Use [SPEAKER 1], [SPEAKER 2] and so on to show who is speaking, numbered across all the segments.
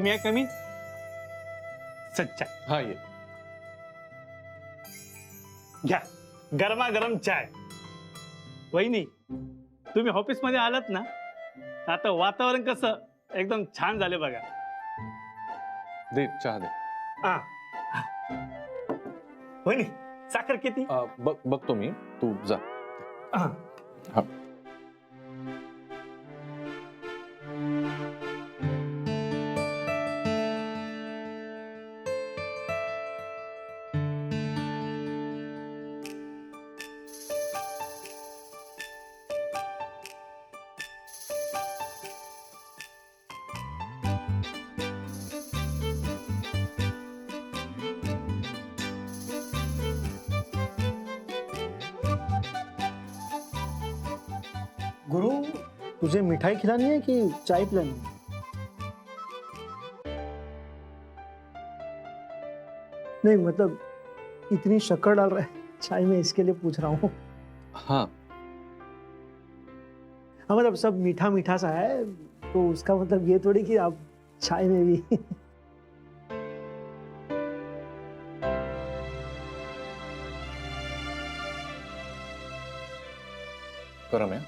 [SPEAKER 1] मे आई कम in? सच्चा
[SPEAKER 2] हाँ ये
[SPEAKER 1] घ्या गरमागरम चाय. वहिनी तुम्ही ऑफिस मध्ये आलात ना, आता वातावरण कसं एकदम छान झाले बघा.
[SPEAKER 2] दे चहा दे.
[SPEAKER 1] हा. वहिनी साखर किती?
[SPEAKER 2] बघतो मी, तू जा.
[SPEAKER 1] हा.
[SPEAKER 2] हा.
[SPEAKER 3] गुरु, तुझे मिठाई खिलानी है कि चाय पिलानी है? नहीं मतलब इतनी शक्कर डाल रहा है चाय में, इसके लिए पूछ रहा हूँ.
[SPEAKER 2] हाँ
[SPEAKER 3] हाँ मतलब सब मीठा मीठा सा है, तो उसका मतलब ये थोड़ी कि आप चाय में भी.
[SPEAKER 2] गरम है.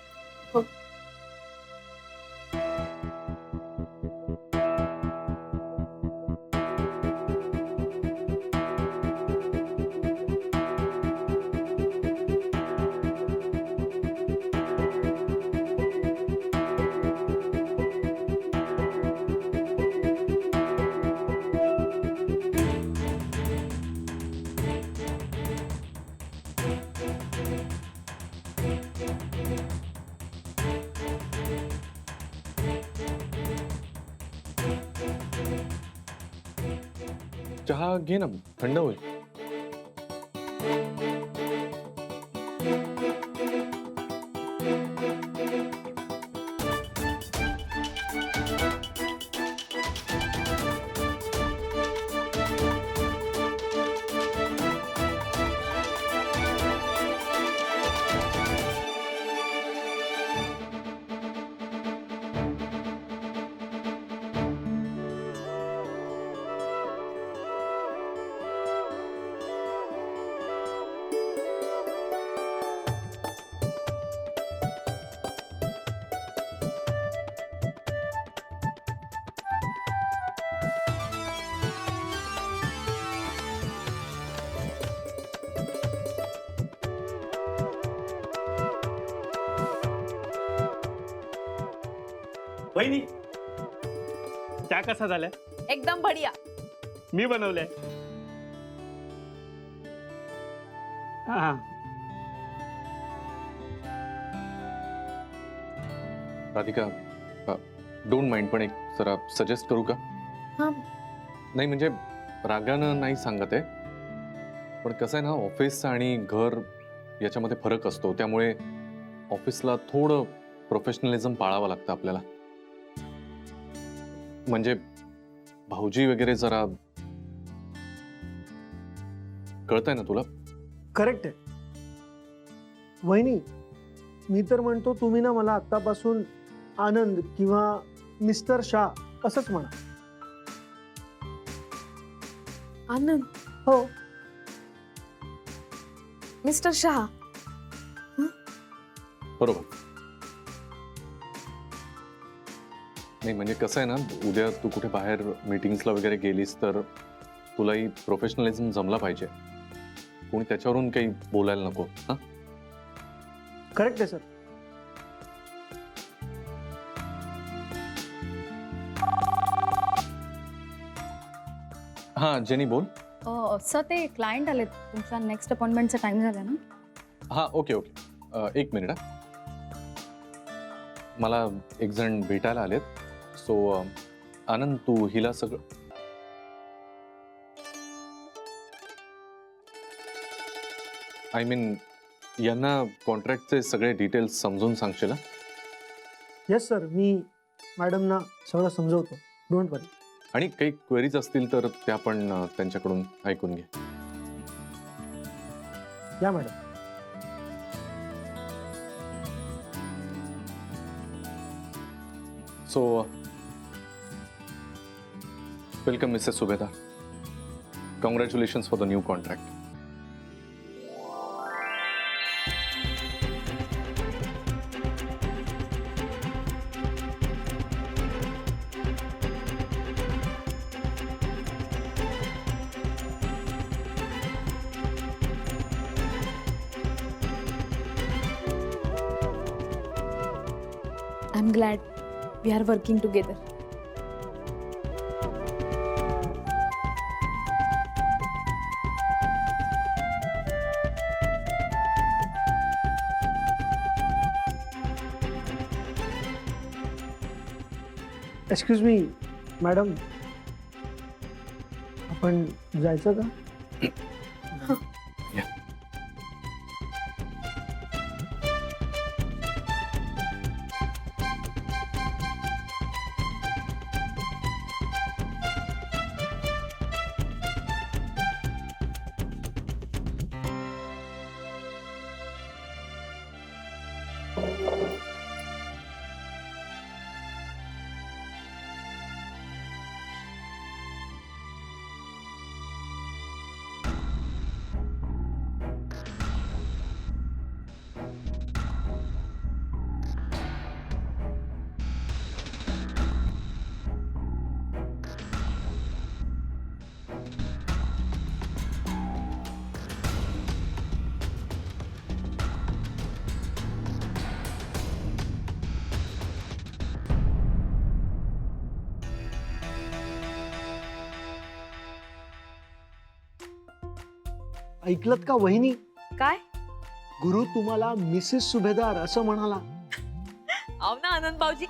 [SPEAKER 2] चहा घे ना, थंड होईल.
[SPEAKER 1] वहिनी चहा कसा झालाय?
[SPEAKER 4] एकदम बढ़िया.
[SPEAKER 1] मी बनवलंय. हा.
[SPEAKER 2] राधिका, डोंट माइंड, पण एक जरा सजेस्ट करू का?
[SPEAKER 4] हाँ.
[SPEAKER 2] नाही म्हणजे रागानं नाही सांगत आहे, पण कसं आहे ना, ऑफिस आणि घर याच्यामध्ये फरक असतो, त्यामुळे ऑफिसला थोडं प्रोफेशनलिझम पाळावं लागतं आपल्याला. म्हणजे भाऊजी वगैरे जरा, कळतंय ना तुला?
[SPEAKER 3] करेक्ट आहे. वहिनी, मी तर म्हणतो तुम्ही ना मला आतापासून आनंद किंवा मिस्टर शाह असंच म्हणा.
[SPEAKER 4] आनंद.
[SPEAKER 3] हो.
[SPEAKER 4] मिस्टर शाह.
[SPEAKER 2] बरोबर. नाही म्हणजे कसं आहे ना, उद्या तू कुठे बाहेर मीटिंग्सला वगैरे गेलीस तर तुलाही प्रोफेशनलिझम जमला पाहिजे. कोणी त्याच्यावरून काही बोलायला नको. हा,
[SPEAKER 3] करेक्ट आहे सर.
[SPEAKER 2] हा जेनी बोल.
[SPEAKER 5] सर ते क्लायंट आले, तुमचा नेक्स्ट अपॉइंटमेंटचा टाइम झाला ना.
[SPEAKER 2] हा ओके ओके, एक मिनिट. हा, मला एक जण भेटायला आलेत. सो आनंद, तू हिला सगळं आय मीन यांना कॉन्ट्रॅक्टचे सगळे डिटेल्स समजून सांगशील?
[SPEAKER 3] येस सर, मी मॅडमना सगळं समजवतो. डोंट वरी.
[SPEAKER 2] आणि काही क्वेरीज असतील तर त्या पण त्यांच्याकडून ऐकून घे.
[SPEAKER 3] या madam.
[SPEAKER 2] So welcome Mrs Subhedar. Congratulations for the new contract.
[SPEAKER 4] I am glad we are working together.
[SPEAKER 3] Excuse me madam, आपण जायचं का? ऐकलत का वहिनी?
[SPEAKER 4] काय?
[SPEAKER 3] गुरु तुम्हाला मिसेस सुभेदार असं म्हणाला.
[SPEAKER 4] आव ना आनंद भाऊजी.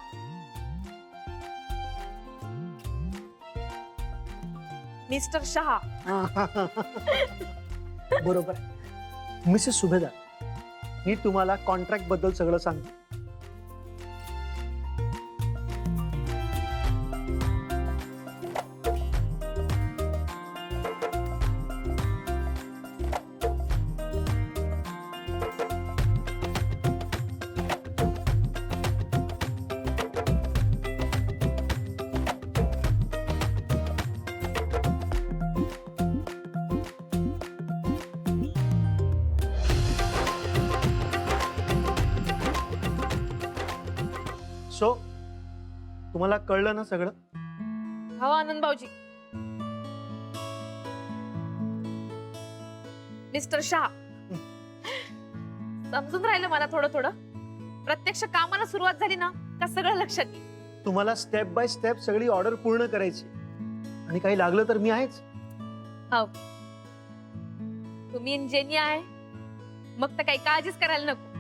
[SPEAKER 4] मिस्टर शहा.
[SPEAKER 3] बरोबर. मिसेस सुभेदार, मी तुम्हाला कॉन्ट्रॅक्ट बद्दल सगळं सांगतो. सो तुम्हाला कळलं ना सगळं?
[SPEAKER 4] हो आनंद भाऊजी. मिस्टर शहा, समजून राहिलं मला थोडं थोडं. प्रत्यक्ष कामाला सुरुवात झाली ना का सगळं लक्षात येईल.
[SPEAKER 3] तुम्हाला स्टेप बाय स्टेप सगळी ऑर्डर पूर्ण करायची, आणि काही लागलं तर मी आहेच.
[SPEAKER 4] हो, तुम्ही इंजिनियर आहे, मग तर काही काळजीच करायला नको.